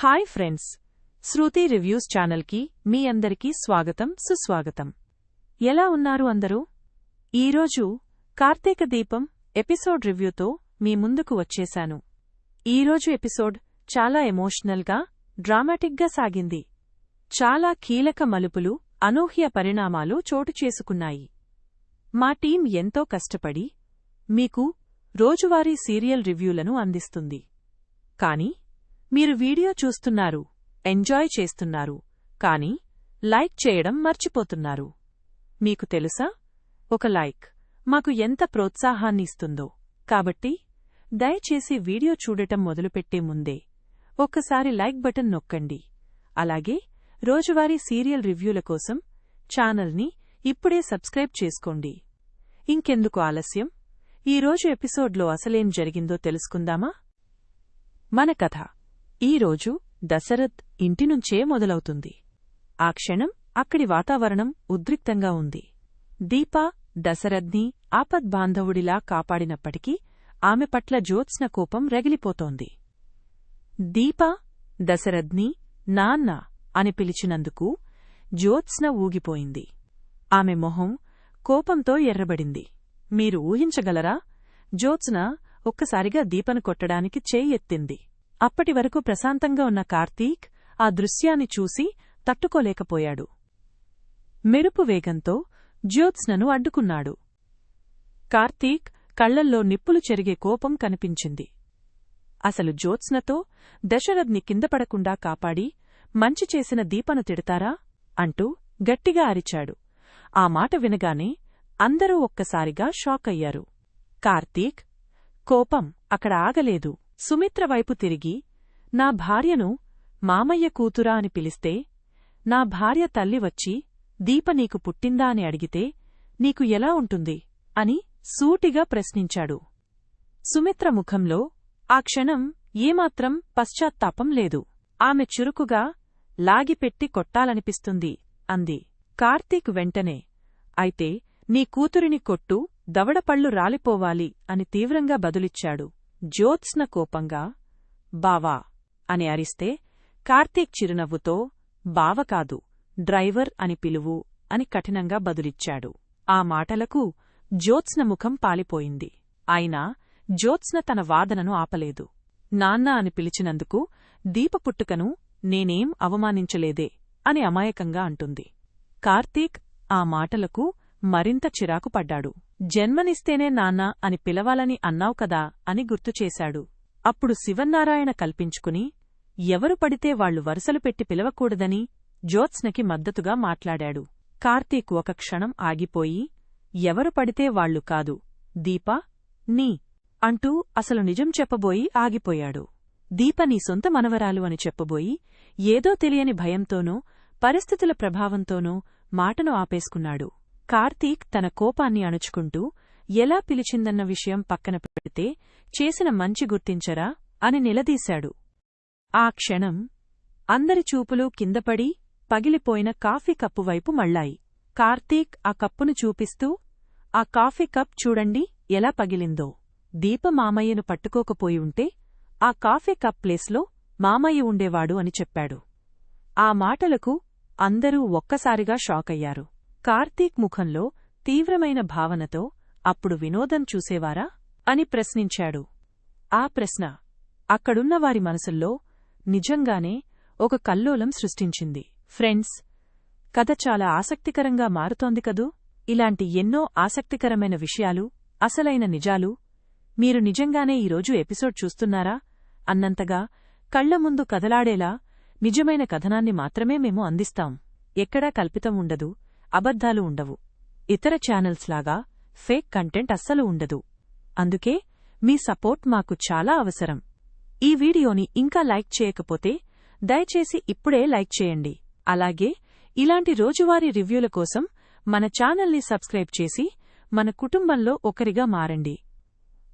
Hi friends, శృతి reviews ఛానల్కి మీ అందరికీ స్వాగతం సుస్వాగతం. ఎలా ఉన్నారు అందరూ? ఈరోజు కార్తీక దీపం ఎపిసోడ్ రివ్యూతో మీ ముందుకు వచ్చేశాను. ఈరోజు ఎపిసోడ్ చాలా ఎమోషనల్గా, డ్రామాటిక్గా సాగింది. చాలా కీలక మలుపులు, అనూహ్య పరిణామాలు చోటు చేసుకున్నాయి. మా టీం ఎంతో కష్టపడి మీకు రోజువారీ సీరియల్ రివ్యూలను అందిస్తుంది. కానీ మీరు వీడియో చూస్తున్నారు, ఎంజాయ్ చేస్తున్నారు, కానీ లైక్ చేయడం మర్చిపోతున్నారు. మీకు తెలుసా, ఒక లైక్ మాకు ఎంత ప్రోత్సాహాన్ని ఇస్తుందో. కాబట్టి దయచేసి వీడియో చూడటం మొదలుపెట్టే ముందే ఒక్కసారి లైక్ బటన్ నొక్కండి. అలాగే రోజువారీ సీరియల్ రివ్యూల కోసం ఛానల్ని ఇప్పుడే సబ్స్క్రైబ్ చేసుకోండి. ఇంకెందుకు ఆలస్యం, ఈరోజు ఎపిసోడ్లో అసలేం జరిగిందో తెలుసుకుందామా? మన కథ ఈరోజు దశరథ్ ఇంటినుంచే మొదలవుతుంది. ఆ క్షణం అక్కడి వాతావరణం ఉద్రిక్తంగా ఉంది. దీప దశరథ్ని ఆపద్బాంధవుడిలా కాపాడినప్పటికీ ఆమె పట్ల జ్యోత్స్న కోపం రగిలిపోతోంది. దీప దశరథ్ని నాన్న అని పిలిచినందుకు జ్యోత్స్న ఊగిపోయింది. ఆమె మొహం కోపంతో ఎర్రబడింది. మీరు ఊహించగలరా? జ్యోత్స్న ఒక్కసారిగా దీపను కొట్టడానికి చేయి ఎత్తింది. అప్పటివరకు ప్రశాంతంగా ఉన్న కార్తీక్ ఆ దృశ్యాన్ని చూసి తట్టుకోలేకపోయాడు. మెరుపు వేగంతో జ్యోత్స్నను అడ్డుకున్నాడు. కార్తీక్ కళ్లల్లో నిప్పులు చెరిగే కోపం కనిపించింది. అసలు జ్యోత్స్నతో దశరథ్ని కిందపడకుండా కాపాడి మంచి చేసిన దీపను తిడతారా అంటూ గట్టిగా అరిచాడు. ఆ మాట వినగానే అందరూ ఒక్కసారిగా షాకయ్యారు. కార్తీక్ కోపం అక్కడ ఆగలేదు. సుమిత్ర వైపు తిరిగి, నా భార్యను మామయ్య కూతురా అని పిలిస్తే, నా భార్య తల్లి వచ్చి దీప నీకు పుట్టిందా అని అడిగితే నీకు ఎలా ఉంటుంది అని సూటిగా ప్రశ్నించాడు. సుమిత్ర ముఖంలో ఆ క్షణం ఏమాత్రం పశ్చాత్తాపం లేదు. ఆమె చురుకుగా లాగిపెట్టి కొట్టాలనిపిస్తుంది అంది. కార్తీక్ వెంటనే, అయితే నీ కూతురిని కొట్టు, దవడపళ్ళు రాలిపోవాలి అని తీవ్రంగా బదులిచ్చాడు. జ్యోత్స్న కోపంగా, బావా అని అరిస్తే కార్తీక్ చిరునవ్వుతో, బావకాదు, డ్రైవర్ అని పిలువు అని కఠినంగా బదులిచ్చాడు. ఆ మాటలకు జ్యోత్స్న ముఖం పాలిపోయింది. అయినా జ్యోత్స్న తన వాదనను ఆపలేదు. నాన్న అని పిలిచినందుకు దీప పుట్టుకను నేనేం అవమానించలేదే అని అమాయకంగా అంటుంది. కార్తీక్ ఆ మాటలకు మరింత చిరాకు పడ్డాడు. జన్మనిస్తేనే నాన్న అని పిలవాలని అన్నావు కదా అని గుర్తుచేశాడు. అప్పుడు శివన్నారాయణ కల్పించుకుని, ఎవరు పడితే వాళ్లు వరుసలు పెట్టి పిలవకూడదని జ్యోత్స్నకి మద్దతుగా మాట్లాడాడు. కార్తీక్ ఒక క్షణం ఆగిపోయి, ఎవరు పడితే వాళ్లు కాదు, దీపా నీ అంటూ అసలు నిజం చెప్పబోయి ఆగిపోయాడు. దీప నీ సొంత మనవరాలు అని చెప్పబోయి ఏదో తెలియని భయంతోనో పరిస్థితుల ప్రభావంతోనో మాటను ఆపేసుకున్నాడు. కార్తీక్ తన కోపాన్ని అణుచుకుంటూ, ఎలా పిలిచిందన్న విషయం పక్కన పెడితే చేసిన మంచి గుర్తించరా అని నిలదీశాడు. ఆ క్షణం అందరి చూపులు కిందపడి పగిలిపోయిన కాఫీ కప్పు వైపు మళ్ళాయి. కార్తీక్ ఆ కప్పును చూపిస్తూ, ఆ కాఫీ కప్ చూడండి ఎలా పగిలిందో. దీప మామయ్యను పట్టుకోకపోయి ఉంటే ఆ కాఫీ కప్ ప్లేస్లో మామయ్య ఉండేవాడు అని చెప్పాడు. ఆ మాటలకు అందరూ ఒక్కసారిగా షాకయ్యారు. కార్తీక్ ముఖంలో తీవ్రమైన భావనతో, అప్పుడు వినోదం చూసేవారా అని ప్రశ్నించాడు. ఆ ప్రశ్న అక్కడున్నవారి మనసుల్లో నిజంగానే ఒక కల్లోలం సృష్టించింది. ఫ్రెండ్స్, కథ చాలా ఆసక్తికరంగా మారుతోంది కదూ. ఇలాంటి ఎన్నో ఆసక్తికరమైన విషయాలు, అసలైన నిజాలు మీరు నిజంగానే ఈరోజు ఎపిసోడ్ చూస్తున్నారా అన్నంతగా కళ్ల ముందు కదలాడేలా నిజమైన కథనాన్ని మాత్రమే మేము అందిస్తాం. ఎక్కడా కల్పితం ఉండదు, అబద్ధాలు ఉండవు. ఇతర ఛానల్స్లాగా ఫేక్ కంటెంట్ అస్సలు ఉండదు. అందుకే మీ సపోర్ట్ మాకు చాలా అవసరం. ఈ వీడియోని ఇంకా లైక్ చేయకపోతే దయచేసి ఇప్పుడే లైక్ చేయండి. అలాగే ఇలాంటి రోజువారీ రివ్యూల కోసం మన ఛానల్ని సబ్స్క్రైబ్ చేసి మన కుటుంబంలో ఒకరిగా మారండి.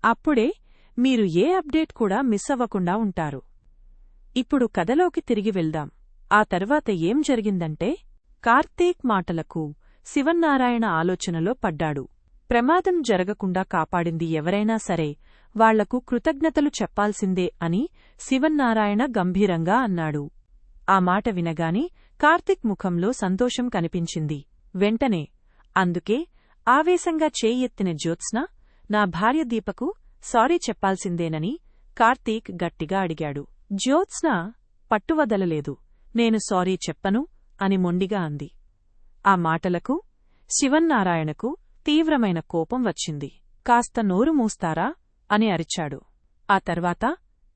అప్పుడే మీరు ఏ అప్డేట్ కూడా మిస్ అవ్వకుండా ఉంటారు. ఇప్పుడు కథలోకి తిరిగి వెళ్దాం. ఆ తర్వాత ఏం జరిగిందంటే, కార్తీక్ మాటలకు శివన్నారాయణ ఆలోచనలో పడ్డాడు. ప్రమాదం జరగకుండా కాపాడింది ఎవరైనా సరే వాళ్లకు కృతజ్ఞతలు చెప్పాల్సిందే అని శివన్నారాయణ గంభీరంగా అన్నాడు. ఆ మాట వినగానే కార్తీక్ ముఖంలో సంతోషం కనిపించింది. వెంటనే అందుకే ఆవేశంగా చేయెత్తిన జ్యోత్స్న, నా భార్య దీపకు సారీ చెప్పాల్సిందేనని కార్తీక్ గట్టిగా అడిగాడు. జ్యోత్స్న పట్టువదలలేదు. నేను సారీ చెప్పను అని మొండిగా అంది. ఆ మాటలకు శివన్నారాయణకు తీవ్రమైన కోపం వచ్చింది. కాస్త నోరు మూస్తారా అని అరిచాడు. ఆ తర్వాత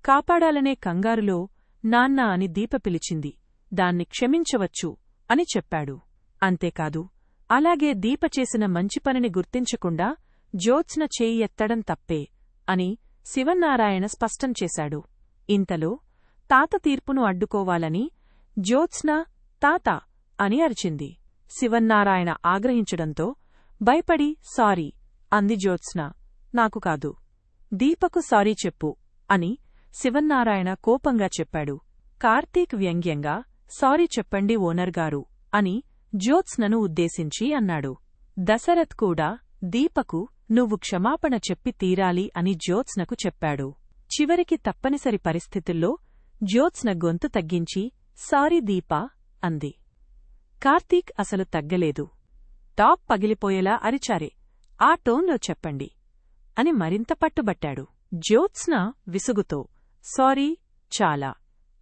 కాపాడాలనే కంగారులో నాన్న అని దీప పిలిచింది. దాన్ని క్షమించవచ్చు అని చెప్పాడు. అంతేకాదు, అలాగే దీప చేసిన మంచి పనిని గుర్తించకుండా జ్యోత్స్న చేయి ఎత్తడం తప్పే అని శివన్నారాయణ స్పష్టం చేశాడు. ఇంతలో తాత తీర్పును అడ్డుకోవాలని జ్యోత్స్న తాత అని అరిచింది. శివన్నారాయణ ఆగ్రహించడంతో భయపడి సారీ అంది జ్యోత్స్న. నాకు కాదు, దీపకు సారీ చెప్పు అని శివన్నారాయణ కోపంగా చెప్పాడు. కార్తీక్ వ్యంగ్యంగా సారీ చెప్పండి ఓనర్గారు అని జ్యోత్స్నను ఉద్దేశించి అన్నాడు. దశరథ్ కూడా దీపకు నువ్వు క్షమాపణ చెప్పి తీరాలి అని జ్యోత్స్నకు చెప్పాడు. చివరికి తప్పనిసరి పరిస్థితుల్లో జ్యోత్స్న గొంతు తగ్గించి సారీ దీపా అంది. కార్తీక్ అసలు తగ్గలేదు. టాప్ పగిలిపోయేలా అరిచారే, ఆ టోన్లో చెప్పండి అని మరింత పట్టుబట్టాడు. జ్యోత్స్న విసుగుతో సారీ చాలా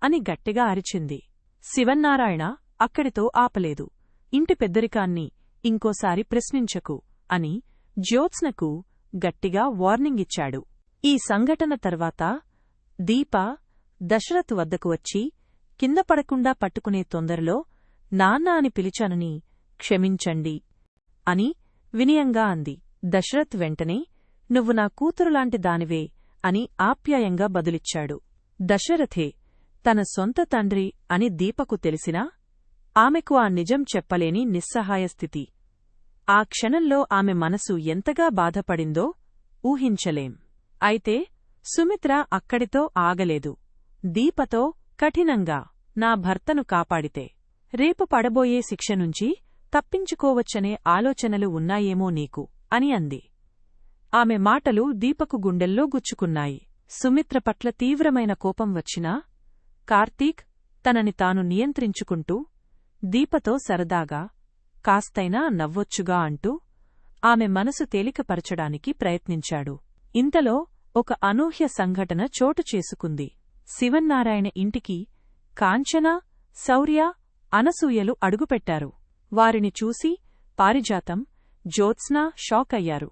అని గట్టిగా అరిచింది. శివన్నారాయణ అక్కడితో ఆపలేదు. ఇంటి పెద్దరికాన్ని ఇంకోసారి ప్రశ్నించకు అని జ్యోత్స్నకు గట్టిగా వార్నింగ్ ఇచ్చాడు. ఈ సంఘటన తర్వాత దీప దశరథ్ వద్దకు వచ్చి కింద పడకుండా పట్టుకునే తొందరలో నాన్న అని పిలిచానని క్షమించండి అని వినయంగా అంది. దశరథ్ వెంటనే నువ్వు నా కూతురులాంటి దానివే అని ఆప్యాయంగా బదులిచ్చాడు. దశరథే తన సొంత తండ్రి అని దీపకు తెలిసినా ఆమెకు ఆ నిజం చెప్పలేని నిస్సహాయ స్థితి. ఆ క్షణంలో ఆమె మనసు ఎంతగా బాధపడిందో ఊహించలేం. అయితే సుమిత్ర అక్కడితో ఆగలేదు. దీపతో కఠినంగా నా భర్తను కాపాడితే రేపు పడబోయే శిక్ష నుంచి తప్పించుకోవచ్చనే ఆలోచనలు ఉన్నాయేమో నీకు అని అంది. ఆమె మాటలు దీపకు గుండెల్లో గుచ్చుకున్నాయి. సుమిత్ర పట్ల తీవ్రమైన కోపం వచ్చినా కార్తీక్ తనని తాను నియంత్రించుకుంటూ దీపతో సరదాగా కాస్తైనా నవ్వొచ్చుగా అంటూ ఆమె మనసు తేలికపరచడానికి ప్రయత్నించాడు. ఇంతలో ఒక అనూహ్య సంఘటన చోటు చేసుకుంది. శివన్నారాయణ ఇంటికి కాంచన, శౌర్య, అనసూయలు అడుగుపెట్టారు. వారిని చూసి పారిజాతం, జ్యోత్స్న షాక్ అయ్యారు.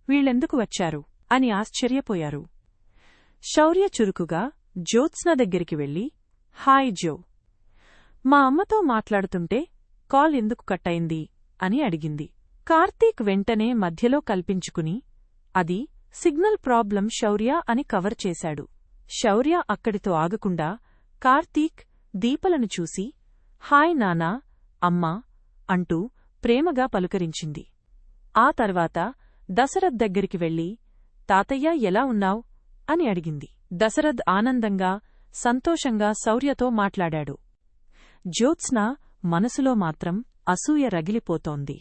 వీళ్ళెందుకు వచ్చారు అని ఆశ్చర్యపోయారు. శౌర్య చురుకుగా జ్యోత్స్న దగ్గరికి వెళ్లి హాయ్ జో, మా అమ్మతో మాట్లాడుతుంటే కాల్ ఎందుకు కట్టయింది అని అడిగింది. కార్తీక్ వెంటనే మధ్యలో కల్పించుకుని అది సిగ్నల్ ప్రాబ్లం శౌర్య అని కవర్ చేశాడు. శౌర్య అక్కడితో ఆగకుండా కార్తీక్, దీపలను చూసి హాయ్ నానా, అమ్మా అంటూ ప్రేమగా పలుకరించింది. ఆ తర్వాత దశరథ్ దగ్గరికి వెళ్లి తాతయ్య ఎలా ఉన్నావ్ అని అడిగింది. దశరథ్ ఆనందంగా, సంతోషంగా శౌర్యతో మాట్లాడాడు. జ్యోత్స్న మనసులో మాత్రం అసూయ రగిలిపోతోంది.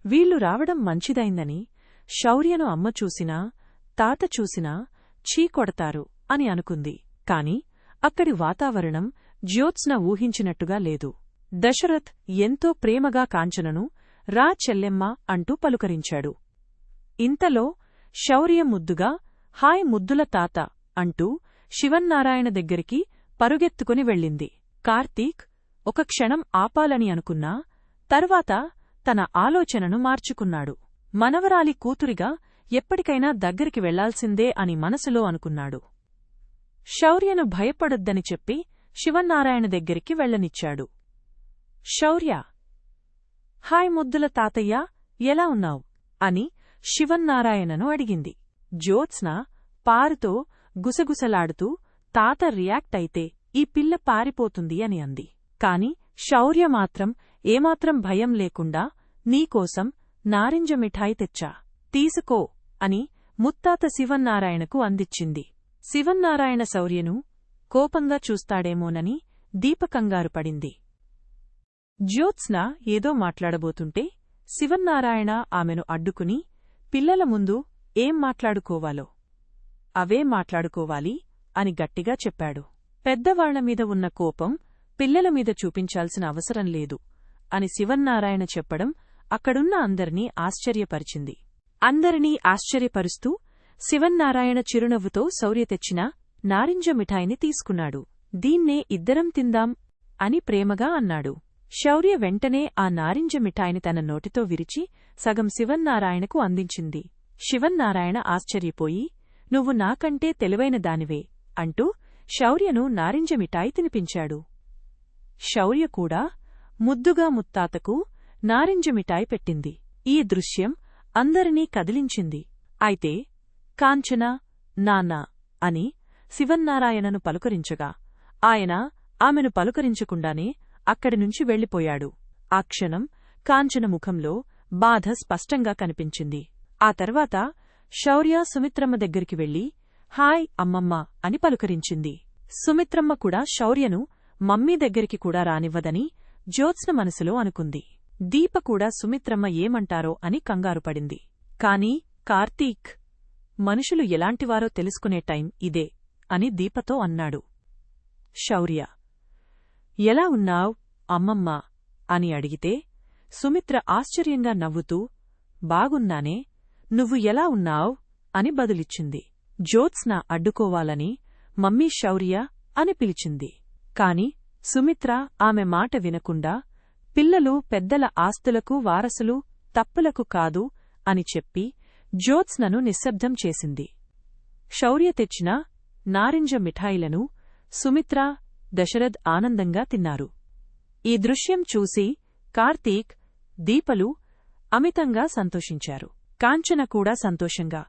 వీళ్లు రావడం మంచిదైందని శౌర్యను అమ్మ చూసినా, తాత చూసినా చీకొడతారు అని అనుకుంది. కాని అక్కడి వాతావరణం జ్యోత్స్న ఊహించినట్టుగా లేదు. దశరథ్ ఎంతో ప్రేమగా కాంచనను రా చెల్లెమ్మ అంటూ పలుకరించాడు. ఇంతలో శౌర్య ముద్దుగా హాయ్ ముద్దుల తాత అంటూ శివన్నారాయణ దగ్గరికి పరుగెత్తుకుని వెళ్ళింది. కార్తీక్ ఒక క్షణం ఆపాలని అనుకున్నా తర్వాత తన ఆలోచనను మార్చుకున్నాడు. మనవరాలి కూతురిగా ఎప్పటికైనా దగ్గరికి వెళ్లాల్సిందే అని మనసులో అనుకున్నాడు. శౌర్యను భయపడొద్దని చెప్పి శివన్నారాయణ దగ్గరికి వెళ్లనిచ్చాడు. శౌర్య హాయ్ ముద్దుల తాతయ్య ఎలా ఉన్నావ్ అని శివన్నారాయణను అడిగింది. జ్యోత్స్న పారుతో గుసగుసలాడుతూ తాత రియాక్ట్ అయితే ఈ పిల్ల పారిపోతుంది అని అంది. కాని శౌర్య మాత్రం ఏమాత్రం భయం లేకుండా నీకోసం నారింజ మిఠాయి తెచ్చా, తీసుకో అని ముత్తాత శివన్నారాయణకు అందిచ్చింది. శివన్నారాయణ శౌర్యను కోపంగా చూస్తాడేమోనని దీపకంగారు పడింది. జ్యోత్స్న ఏదో మాట్లాడబోతుంటే శివన్నారాయణ ఆమెను అడ్డుకుని పిల్లల ముందు ఏం మాట్లాడుకోవాలో అవే మాట్లాడుకోవాలి అని గట్టిగా చెప్పాడు. పెద్దవాళ్లమీద ఉన్న కోపం పిల్లలమీద చూపించాల్సిన అవసరం లేదు అని శివన్నారాయణ చెప్పడం అక్కడున్న అందర్నీ ఆశ్చర్యపరిచింది. అందరినీ ఆశ్చర్యపరుస్తూ శివన్నారాయణ చిరునవ్వుతో శౌర్య తెచ్చిన నారింజ మిఠాయిని తీసుకున్నాడు. దీన్నే ఇద్దరం తిందాం అని ప్రేమగా అన్నాడు. శౌర్య వెంటనే ఆ నారింజ మిఠాయిని తన నోటితో విరిచి సగం శివన్నారాయణకు అందించింది. శివన్నారాయణ ఆశ్చర్యపోయి, నువ్వు నాకంటే తెలివైన దానివే అంటూ శౌర్యను నారింజ మిఠాయి తినిపించాడు. శౌర్య కూడా ముద్దుగా ముత్తాతకు నారింజ మిఠాయి పెట్టింది. ఈ దృశ్యం అందరినీ కదిలించింది. అయితే కాంచన, నాన్నా అని శివన్నారాయణను పలుకరించగా ఆయన ఆమెను పలుకరించకుండానే అక్కడినుంచి వెళ్లిపోయాడు. ఆ క్షణం కాంచన ముఖంలో బాధ స్పష్టంగా కనిపించింది. ఆ తర్వాత శౌర్య సుమిత్రమ్మ దగ్గరికి వెళ్లి హాయ్ అమ్మమ్మ అని పలుకరించింది. సుమిత్రమ్మ కూడా శౌర్యను మమ్మీ దగ్గరికి కూడా రానివ్వదని జ్యోత్స్న మనసులో అనుకుంది. దీప కూడా సుమిత్రమ్మ ఏమంటారో అని కంగారుపడింది. కాని కార్తీక్ మనుషులు ఎలాంటివారో తెలుసుకునే టైం ఇదే అని దీపతో అన్నాడు. శౌర్య ఎలా ఉన్నావ్ అమ్మమ్మా అని అడిగితే సుమిత్ర ఆశ్చర్యంగా నవ్వుతూ బాగున్నానే, నువ్వు ఎలా ఉన్నావ్ అని బదులిచ్చింది. జ్యోత్స్న అడ్డుకోవాలని మమ్మీ శౌర్య అని పిలిచింది. కాని సుమిత్ర ఆమె మాట వినకుండా పిల్లలు పెద్దల ఆస్తులకు వారసులు, తప్పులకు కాదు అని చెప్పి జ్యోత్స్నను నిశ్శబ్దం చేసింది. శౌర్య తెచ్చిన నారింజ మిఠాయిలను సుమిత్ర, దశరథ్ ఆనందంగా తిన్నారు. ఈ దృశ్యం చూసి కార్తీక్, దీపలు అమితంగా సంతోషించారు. కాంచన కూడా సంతోషంగా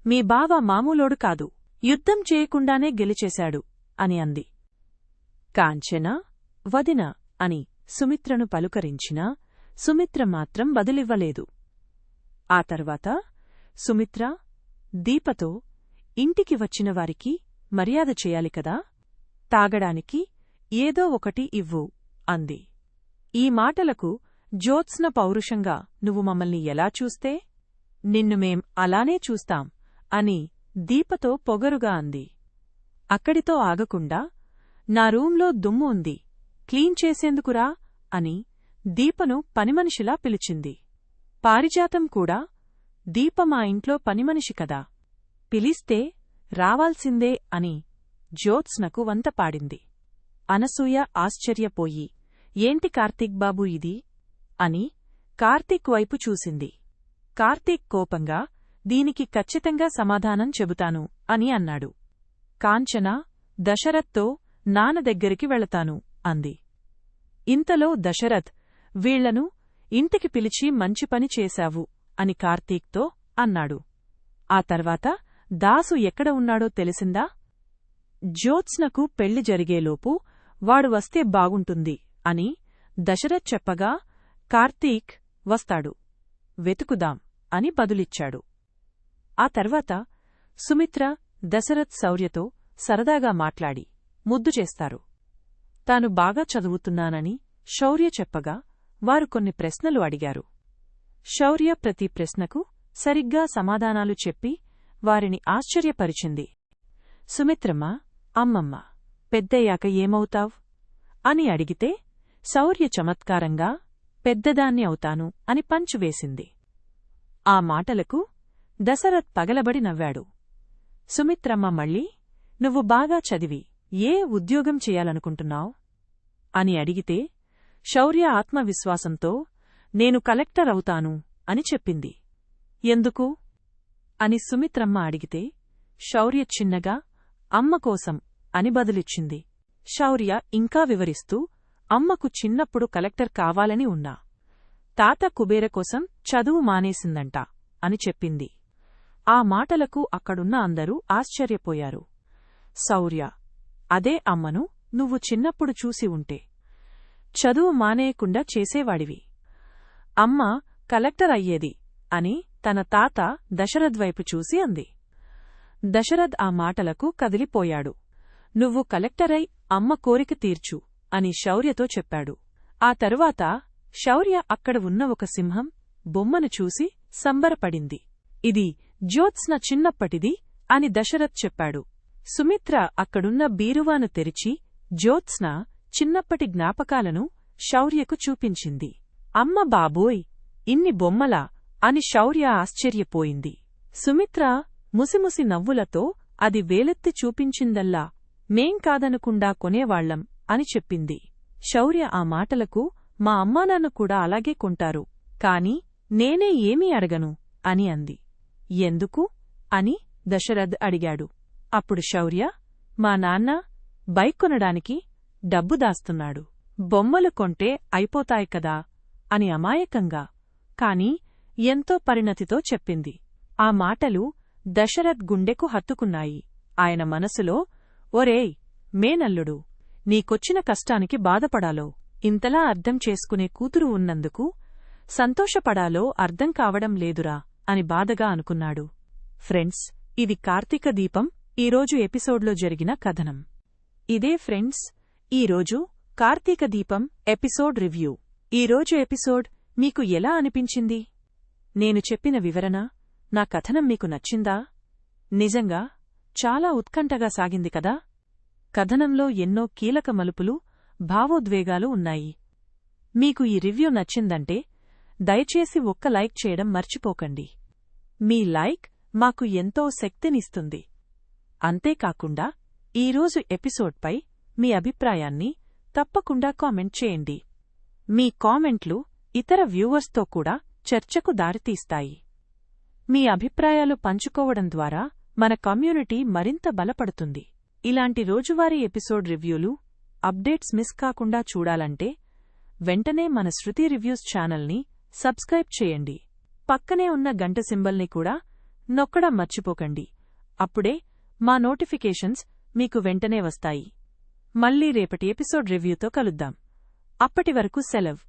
మీ బావ మామూలోడు కాదు, యుద్ధం చేయకుండానే గెలిచేశాడు అని అంది. కాంచన, వదిన అని సుమిత్రను పలుకరించినా సుమిత్ర మాత్రం బదులివ్వలేదు. ఆ తర్వాత సుమిత్ర దీపతో ఇంటికి వచ్చినవారికి మర్యాద చేయాలి కదా, తాగడానికి ఏదో ఒకటి ఇవ్వు అంది. ఈ మాటలకు జ్యోత్స్న పౌరుషంగా నువ్వు మమ్మల్ని ఎలా చూస్తే నిన్ను మేం అలానే చూస్తాం అని దీపతో పొగరుగా అంది. అక్కడితో ఆగకుండా నా రూంలో దుమ్ము ఉంది, క్లీన్ చేసేందుకురా అని దీపను పనిమనిషిలా పిలిచింది. పారిజాతం కూడా దీప మా ఇంట్లో పనిమనిషి కదా, పిలిస్తే రావాల్సిందే అని జ్యోత్స్నకు వంతపాడింది. అనసూయ ఆశ్చర్యపోయి ఏంటి కార్తీక్ బాబూ ఇది అని కార్తీక్ వైపు చూసింది. కార్తీక్ కోపంగా దీనికి ఖచ్చితంగా సమాధానం చెబుతాను అని అన్నాడు. కాంచన దశరథ్తో నాన్న దగ్గరికి వెళతాను అంది. ఇంతలో దశరథ్ వీళ్లను ఇంటికి పిలిచి మంచి పని చేశావు అని కార్తీక్తో అన్నాడు. ఆ తర్వాత దాసు ఎక్కడ ఉన్నాడో తెలిసిందా? జ్యోత్స్నకు పెళ్లి జరిగేలోపు వాడు వస్తే బాగుంటుంది అని దశరథ్ చెప్పగా కార్తీక్ వస్తాడు, వెతుకుదాం అని బదులిచ్చాడు. ఆ తర్వాత సుమిత్ర, దశరథ్ శౌర్యతో సరదాగా మాట్లాడి ముద్దు చేస్తారు. తాను బాగా చదువుతున్నానని శౌర్య చెప్పగా వారు కొన్ని ప్రశ్నలు అడిగారు. శౌర్య ప్రతి ప్రశ్నకు సరిగ్గా సమాధానాలు చెప్పి వారిని ఆశ్చర్యపరిచింది. సుమిత్రమ్మ, అమ్మమ్మ పెద్దయ్యాక ఏమవుతావ్ అని అడిగితే శౌర్య చమత్కారంగా పెద్దదాన్ని అవుతాను అని పంచు వేసింది. ఆ మాటలకు దశరథ్ పగలబడి నవ్వాడు. సుమిత్రమ్మ మళ్ళీ నువ్వు బాగా చదివి ఏ ఉద్యోగం చెయ్యాలనుకుంటున్నావ్ అని అడిగితే శౌర్య ఆత్మవిశ్వాసంతో నేను కలెక్టర్ అవుతాను అని చెప్పింది. ఎందుకు అని సుమిత్రమ్మ అడిగితే శౌర్య చిన్నగా అమ్మకోసం అని బదులిచ్చింది. శౌర్య ఇంకా వివరిస్తూ అమ్మకు చిన్నప్పుడు కలెక్టర్ కావాలని ఉన్నా తాత కుబేర కోసం చదువు మానేసిందంట అని చెప్పింది. ఆ మాటలకు అక్కడున్న అందరూ ఆశ్చర్యపోయారు. శౌర్య, అదే అమ్మను నువ్వు చిన్నప్పుడు చూసి ఉంటే చదువు మానేయకుండా చేసేవాడివి. అమ్మ కలెక్టర్ అయ్యేది అని తన తాత దశరథ్ వైపు చూసి అంది. దశరథ్ ఆ మాటలకు కదిలిపోయాడు. నువ్వు కలెక్టరై అమ్మ కోరిక తీర్చు అని శౌర్యతో చెప్పాడు. ఆ తరువాత శౌర్య అక్కడ ఉన్న ఒక సింహం బొమ్మను చూసి సంబరపడింది. ఇది జ్యోత్స్న చిన్నప్పటిది అని దశరథ్ చెప్పాడు. సుమిత్ర అక్కడున్న బీరువాను తెరిచి జ్యోత్స్న చిన్నప్పటి జ్ఞాపకాలను శౌర్యకు చూపించింది. అమ్మ బాబోయ్, ఇన్ని బొమ్మలా అని శౌర్య ఆశ్చర్యపోయింది. సుమిత్ర ముసిముసి నవ్వులతో అది వేలెత్తి చూపించిందల్లా మేం కాదనకుండా కొనేవాళ్లం అని చెప్పింది. శౌర్య ఆ మాటలకు మా అమ్మానాన్న కూడా అలాగే కొంటారు, కాని నేనే ఏమీ అడగను అని అంది. ఎందుకు అని దశరథ్ అడిగాడు. అప్పుడు శౌర్య, మా నాన్న బైక్ కొనడానికి డబ్బు దాస్తున్నాడు. బొమ్మలు కొంటే అయిపోతాయి కదా అని అమాయకంగా, కాని ఎంతో పరిణతితో చెప్పింది. ఆ మాటలు దశరథ్ గుండెకు హత్తుకున్నాయి. ఆయన మనసులో, ఒరేయ్ మేనల్లుడు, నీకొచ్చిన కష్టానికి బాధపడాలో, ఇంతలా అర్థం చేసుకునే కూతురు ఉన్నందుకు సంతోషపడాలో అర్థం కావడం లేదురా అని బాధగా అనుకున్నాడు. ఫ్రెండ్స్, ఇది కార్తీక దీపం ఈరోజు ఎపిసోడ్లో జరిగిన కథనం. ఇదే ఫ్రెండ్స్ ఈరోజు కార్తీక దీపం ఎపిసోడ్ రివ్యూ. ఈరోజు ఎపిసోడ్ మీకు ఎలా అనిపించింది? నేను చెప్పిన వివరణ, నా కథనం మీకు నచ్చిందా? నిజంగా చాలా ఉత్కంఠగా సాగింది కదా. కథనంలో ఎన్నో కీలక మలుపులు, భావోద్వేగాలు ఉన్నాయి. మీకు ఈ రివ్యూ నచ్చిందంటే దయచేసి ఒక్క లైక్ చేయడం మర్చిపోకండి. మీ లైక్ మాకు ఎంతో శక్తినిస్తుంది. అంతేకాకుండా ఈరోజు ఎపిసోడ్పై మీ అభిప్రాయాన్ని తప్పకుండా కామెంట్ చేయండి. మీ కామెంట్లు ఇతర వ్యూవర్స్తో కూడా చర్చకు దారితీస్తాయి. మీ అభిప్రాయాలు పంచుకోవడం ద్వారా మన కమ్యూనిటీ మరింత బలపడుతుంది. ఇలాంటి రోజువారీ ఎపిసోడ్ రివ్యూలు, అప్డేట్స్ మిస్ కాకుండా చూడాలంటే వెంటనే మన శృతి రివ్యూస్ ఛానల్ని సబ్స్క్రైబ్ చేయండి. పక్కనే ఉన్న గంట సింబల్ని కూడా నొక్కడం మర్చిపోకండి. అప్పుడే మా నోటిఫికేషన్స్ మీకు వెంటనే వస్తాయి. మళ్ళీ రేపటి ఎపిసోడ్ రివ్యూతో కలుద్దాం. అప్పటి వరకు సెలవ్.